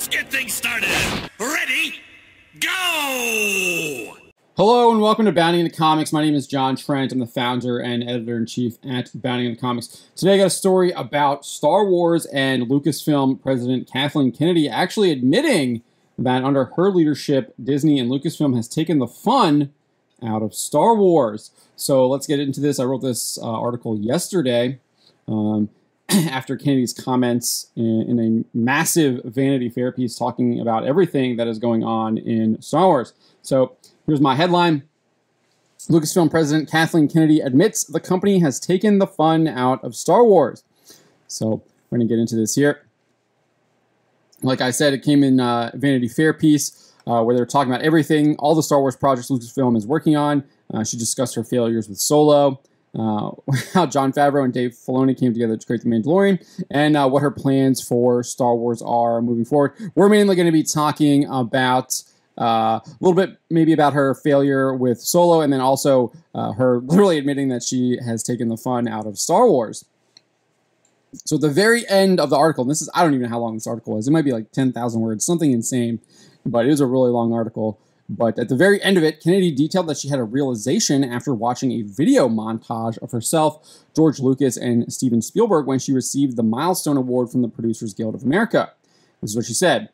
Let's get things started. Ready? Go! Hello and welcome to Bounding into Comics. My name is John Trent. I'm the founder and editor-in-chief at Bounding into Comics. Today I got a story about Star Wars and Lucasfilm President Kathleen Kennedy actually admitting that under her leadership, Disney and Lucasfilm has taken the fun out of Star Wars. So let's get into this. I wrote this article yesterday after Kennedy's comments in a massive Vanity Fair piece talking about everything that is going on in Star Wars. So here's my headline. Lucasfilm President Kathleen Kennedy admits the company has taken the fun out of Star Wars. So we're going to get into this here. Like I said, it came in a Vanity Fair piece where they were talking about everything, all the Star Wars projects Lucasfilm is working on. She discussed her failures with Solo, how Jon Favreau and Dave Filoni came together to create The Mandalorian, and what her plans for Star Wars are moving forward. We're mainly going to be talking about a little bit maybe about her failure with Solo, and then also her literally admitting that she has taken the fun out of Star Wars. So at the very end of the article, and this is, I don't even know how long this article is. It might be like 10,000 words, something insane, but it is a really long article. But at the very end of it, Kennedy detailed that she had a realization after watching a video montage of herself, George Lucas, and Steven Spielberg when she received the Milestone Award from the Producers Guild of America. This is what she said.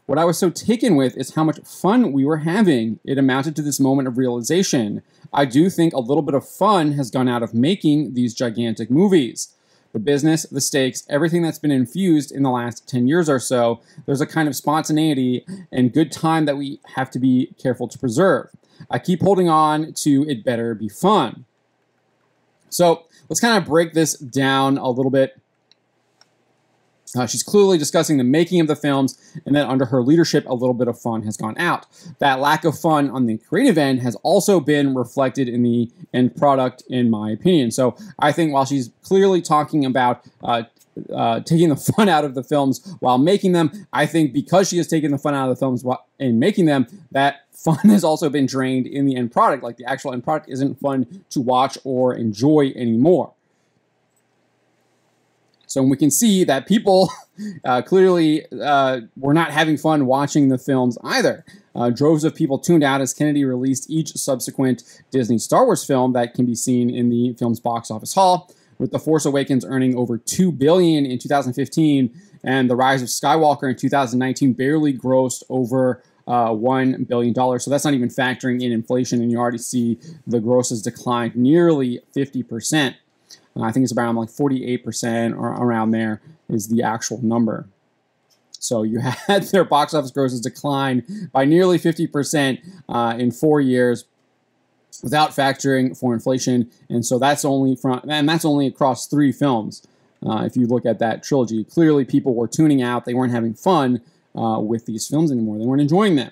What I was so taken with is how much fun we were having. It amounted to this moment of realization. I do think a little bit of fun has gone out of making these gigantic movies. The business, the stakes, everything that's been infused in the last 10 years or so, there's a kind of spontaneity and good time that we have to be careful to preserve. I keep holding on to it better be fun. So let's kind of break this down a little bit. She's clearly discussing the making of the films, and that under her leadership, a little bit of fun has gone out. That lack of fun on the creative end has also been reflected in the end product, in my opinion. So I think while she's clearly talking about taking the fun out of the films while making them, I think because she has taken the fun out of the films while in making them, that fun has also been drained in the end product. Like the actual end product isn't fun to watch or enjoy anymore. So we can see that people clearly were not having fun watching the films either. Droves of people tuned out as Kennedy released each subsequent Disney Star Wars film that can be seen in the film's box office haul, with The Force Awakens earning over $2 billion in 2015 and The Rise of Skywalker in 2019 barely grossed over $1 billion. So that's not even factoring in inflation, and you already see the grosses declined nearly 50%. I think it's around like 48% or around there is the actual number. So you had their box office grosses decline by nearly 50% in 4 years without factoring for inflation. And so that's only across 3 films. If you look at that trilogy, clearly people were tuning out. They weren't having fun with these films anymore. They weren't enjoying them.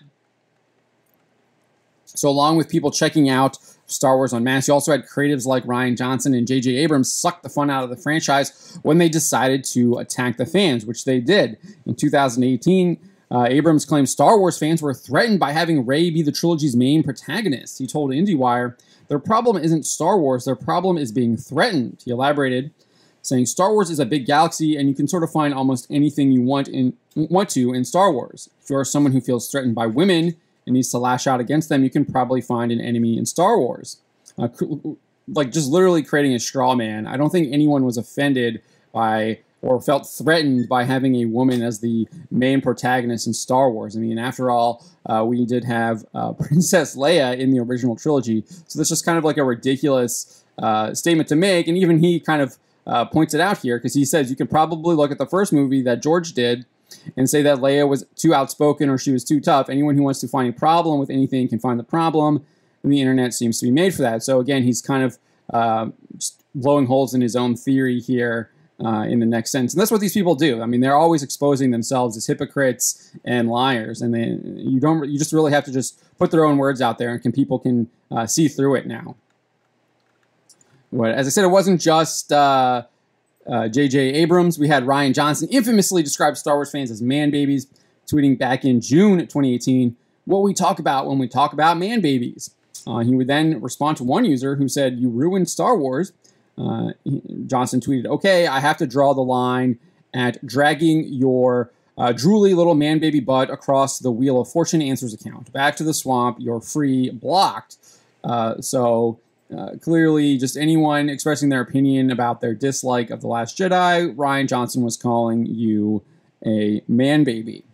So along with people checking out Star Wars en masse, you also had creatives like Rian Johnson and J.J. Abrams suck the fun out of the franchise when they decided to attack the fans, which they did. In 2018, Abrams claimed Star Wars fans were threatened by having Rey be the trilogy's main protagonist. He told IndieWire, "Their problem isn't Star Wars, their problem is being threatened." He elaborated, saying, "Star Wars is a big galaxy, and you can sort of find almost anything you want to in Star Wars. If you are someone who feels threatened by women and needs to lash out against them, you can probably find an enemy in Star Wars." Like just literally creating a straw man. I don't think anyone was offended by or felt threatened by having a woman as the main protagonist in Star Wars. I mean, after all, we did have Princess Leia in the original trilogy. So that's just kind of like a ridiculous statement to make. And even he kind of points it out here because he says you can probably look at the first movie that George did and say that Leia was too outspoken or she was too tough. Anyone who wants to find a problem with anything can find the problem, and the internet seems to be made for that. So again, he's kind of just blowing holes in his own theory here in the next sentence. And that's what these people do. I mean, they're always exposing themselves as hypocrites and liars, and you just really have to just put their own words out there, and people can see through it now. But as I said, it wasn't just J.J. Abrams. We had Rian Johnson infamously describe Star Wars fans as man babies, tweeting back in June 2018, "What we talk about when we talk about man babies." He would then respond to one user who said, "You ruined Star Wars." Johnson tweeted, "Okay, I have to draw the line at dragging your drooly little man baby butt across the Wheel of Fortune answers account. Back to the swamp, you're free, blocked. Clearly, just anyone expressing their opinion about their dislike of The Last Jedi, Ryan Johnson was calling you a man baby.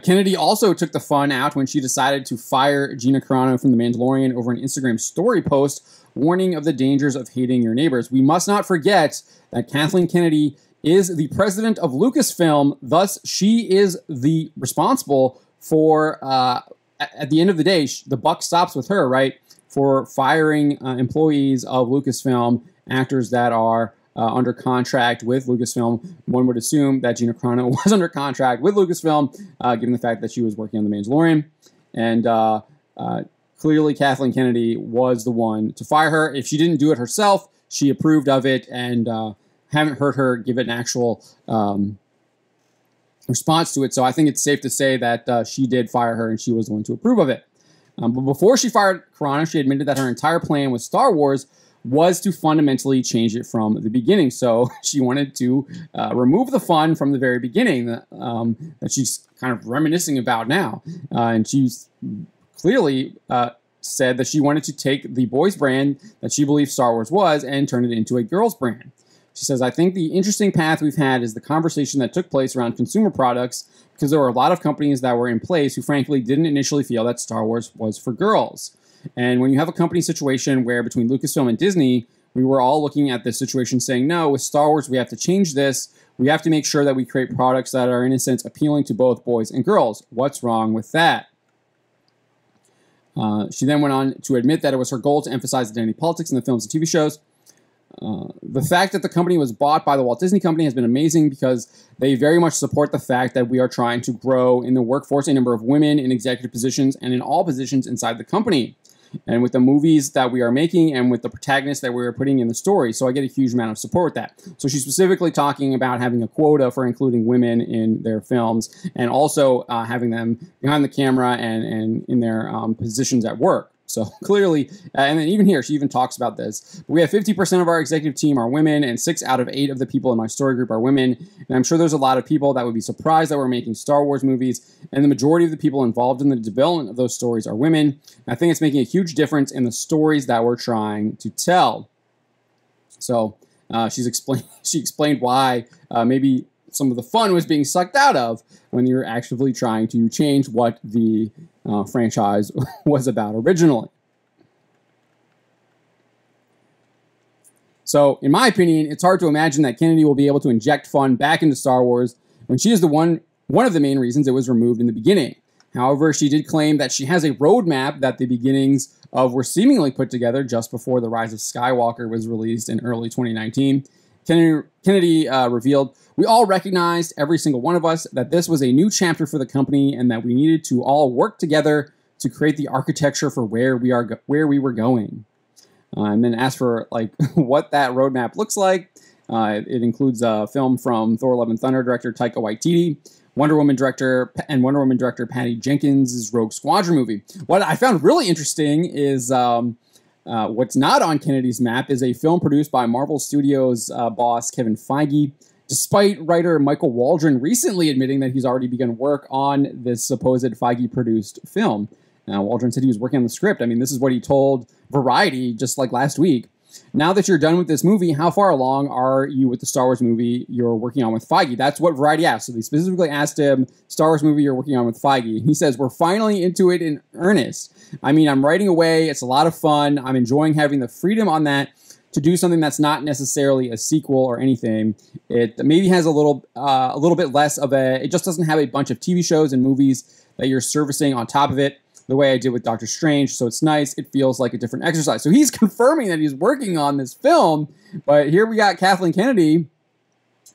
Kennedy also took the fun out when she decided to fire Gina Carano from The Mandalorian over an Instagram story post warning of the dangers of hating your neighbors. We must not forget that Kathleen Kennedy is the president of Lucasfilm, thus she is the responsible for, at the end of the day, the buck stops with her, right, for firing employees of Lucasfilm, actors that are under contract with Lucasfilm. One would assume that Gina Carano was under contract with Lucasfilm, given the fact that she was working on The Mandalorian. And clearly Kathleen Kennedy was the one to fire her. If she didn't do it herself, she approved of it, and haven't heard her give an actual response to it. So I think it's safe to say that she did fire her, and she was the one to approve of it. But before she fired Carano, she admitted that her entire plan with Star Wars was to fundamentally change it from the beginning. So she wanted to remove the fun from the very beginning that she's kind of reminiscing about now. And she's clearly said that she wanted to take the boys brand that she believed Star Wars was and turn it into a girls brand. She says, I think the interesting path we've had is the conversation that took place around consumer products, because there were a lot of companies that were in place who frankly didn't initially feel that Star Wars was for girls. And when you have a company situation where between Lucasfilm and Disney, we were all looking at this situation saying, no, with Star Wars, we have to change this. We have to make sure that we create products that are, in a sense, appealing to both boys and girls. What's wrong with that? She then went on to admit that it was her goal to emphasize identity politics in the films and TV shows. The fact that the company was bought by the Walt Disney Company has been amazing because they very much support the fact that we are trying to grow in the workforce a number of women in executive positions and in all positions inside the company. And with the movies that we are making and with the protagonists that we are putting in the story. So I get a huge amount of support with that. So she's specifically talking about having a quota for including women in their films and also having them behind the camera and in their positions at work. So clearly, and then even here, she even talks about this. We have 50% of our executive team are women, and 6 out of 8 of the people in my story group are women. And I'm sure there's a lot of people that would be surprised that we're making Star Wars movies, and the majority of the people involved in the development of those stories are women. And I think it's making a huge difference in the stories that we're trying to tell. So she explained why maybe some of the fun was being sucked out of when you're actively trying to change what the franchise was about originally. So, in my opinion, it's hard to imagine that Kennedy will be able to inject fun back into Star Wars when she is one of the main reasons it was removed in the beginning. However, she did claim that she has a roadmap that the beginnings of were seemingly put together just before The Rise of Skywalker was released in early 2019. Kennedy revealed, we all recognized, every single one of us, that this was a new chapter for the company and that we needed to all work together to create the architecture for where we were going. And then as for like what that roadmap looks like, it includes a film from Thor: Love and Thunder director Taika Waititi, Wonder Woman director Patty Jenkins' Rogue Squadron movie. What I found really interesting is what's not on Kennedy's map is a film produced by Marvel Studios boss Kevin Feige, despite writer Michael Waldron recently admitting that he's already begun work on this supposed Feige-produced film. Now, Waldron said he was working on the script. I mean, this is what he told Variety just like last week. Now that you're done with this movie, how far along are you with the Star Wars movie you're working on with Feige? That's what Variety asked. So they specifically asked him, Star Wars movie you're working on with Feige. He says, we're finally into it in earnest. I mean, I'm writing away. It's a lot of fun. I'm enjoying having the freedom on that to do something that's not necessarily a sequel or anything. It maybe has a little bit less of it just doesn't have a bunch of TV shows and movies that you're servicing on top of it, the way I did with Doctor Strange. So it's nice. It feels like a different exercise. So he's confirming that he's working on this film, but here we got Kathleen Kennedy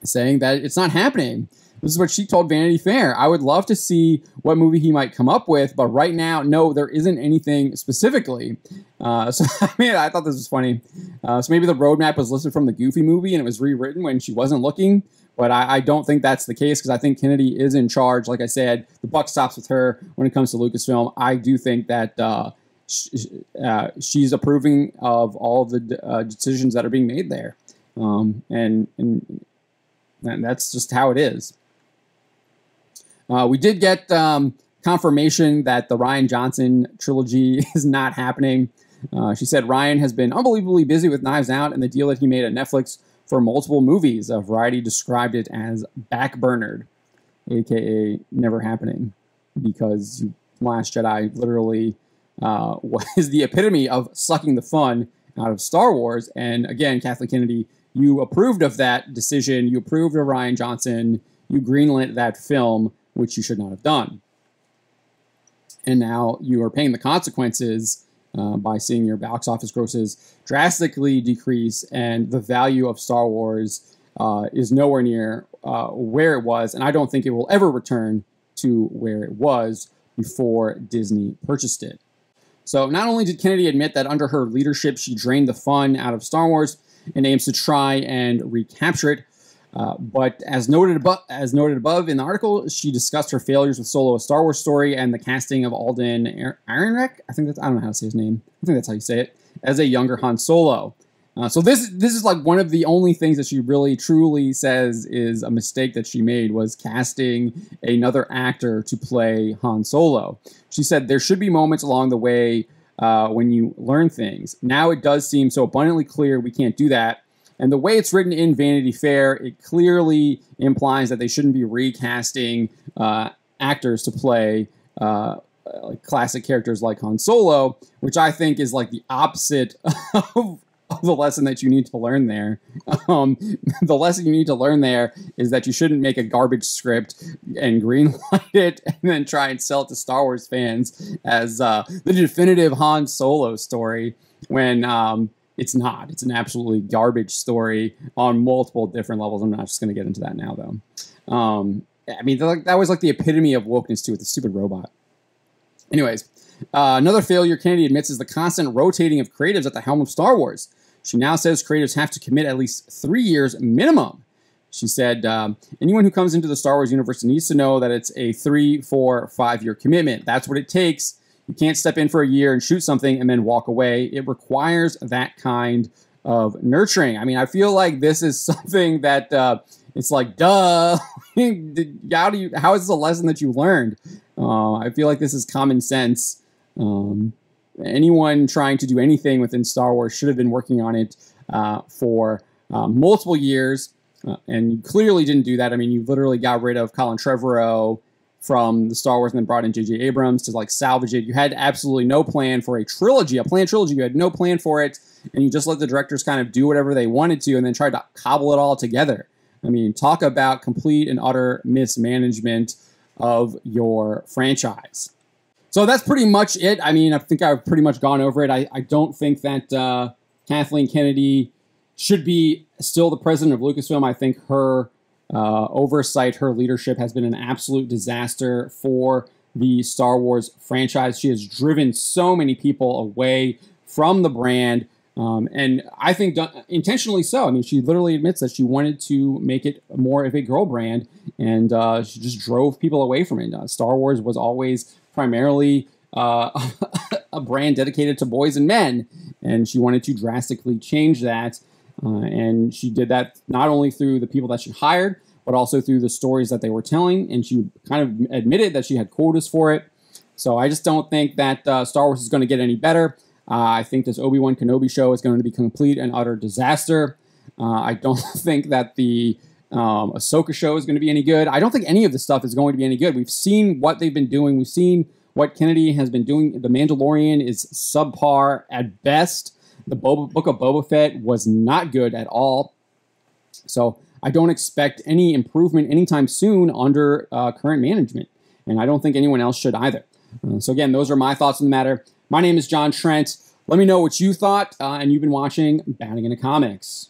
saying that it's not happening. This is what she told Vanity Fair. I would love to see what movie he might come up with, but right now, no, there isn't anything specifically. So, I mean, I thought this was funny. So maybe the roadmap was listed from the Goofy movie and it was rewritten when she wasn't looking, but I don't think that's the case because I think Kennedy is in charge. Like I said, the buck stops with her when it comes to Lucasfilm. I do think that she's approving of all of the decisions that are being made there. And And that's just how it is. We did get confirmation that the Rian Johnson trilogy is not happening. She said Rian has been unbelievably busy with Knives Out and the deal that he made at Netflix for multiple movies. Variety described it as backburnered, aka never happening, because Last Jedi literally was the epitome of sucking the fun out of Star Wars. And again, Kathleen Kennedy, you approved of that decision. You approved of Rian Johnson. You greenlit that film, which you should not have done. And now you are paying the consequences by seeing your box office grosses drastically decrease, and the value of Star Wars is nowhere near where it was, and I don't think it will ever return to where it was before Disney purchased it. So not only did Kennedy admit that under her leadership she drained the fun out of Star Wars and aims to try and recapture it, but as noted above in the article, she discussed her failures with Solo: A Star Wars Story and the casting of Alden Ehrenreich. I don't know how to say his name. I think that's how you say it. As a younger Han Solo. So this is like one of the only things that she really truly says is a mistake that she made, was casting another actor to play Han Solo. She said there should be moments along the way when you learn things. Now it does seem so abundantly clear we can't do that. And the way it's written in Vanity Fair, it clearly implies that they shouldn't be recasting actors to play like classic characters like Han Solo, which I think is like the opposite of the lesson that you need to learn there. The lesson you need to learn there is that you shouldn't make a garbage script and greenlight it and then try and sell it to Star Wars fans as the definitive Han Solo story when it's not. It's an absolutely garbage story on multiple different levels. I'm not just going to get into that now, though. I mean, that was like the epitome of wokeness, too, with the stupid robot. Anyways, another failure Kennedy admits is the constant rotating of creatives at the helm of Star Wars. She now says creatives have to commit at least 3 years minimum. She said, anyone who comes into the Star Wars universe needs to know that it's a 3, 4, 5 year commitment. That's what it takes. You can't step in for a year and shoot something and then walk away. It requires that kind of nurturing. I mean, I feel like this is something that it's like, duh. How is this a lesson that you learned? I feel like this is common sense. Anyone trying to do anything within Star Wars should have been working on it for multiple years, and you clearly didn't do that. I mean, you literally got rid of Colin Trevorrow from the Star Wars and then brought in J.J. Abrams to like salvage it. You had absolutely no plan for a planned trilogy. You had no plan for it, and you just let the directors kind of do whatever they wanted to and then tried to cobble it all together. I mean, talk about complete and utter mismanagement of your franchise. So that's pretty much it. I mean, I think I've pretty much gone over it. I don't think that Kathleen Kennedy should be still the president of Lucasfilm. I think her oversight, her leadership has been an absolute disaster for the Star Wars franchise. She has driven so many people away from the brand, and I think intentionally so. I mean, she literally admits that she wanted to make it more of a girl brand, and she just drove people away from it. Star Wars was always primarily a brand dedicated to boys and men, and she wanted to drastically change that. And she did that not only through the people that she hired, but also through the stories that they were telling. And she kind of admitted that she had quotas for it. So I just don't think that Star Wars is going to get any better. I think this Obi-Wan Kenobi show is going to be a complete and utter disaster. I don't think that the Ahsoka show is going to be any good. I don't think any of this stuff is going to be any good. We've seen what they've been doing. We've seen what Kennedy has been doing. The Mandalorian is subpar at best. The Book of Boba Fett was not good at all. So I don't expect any improvement anytime soon under current management. And I don't think anyone else should either. So again, those are my thoughts on the matter. My name is John Trent. Let me know what you thought. And you've been watching Bounding into Comics.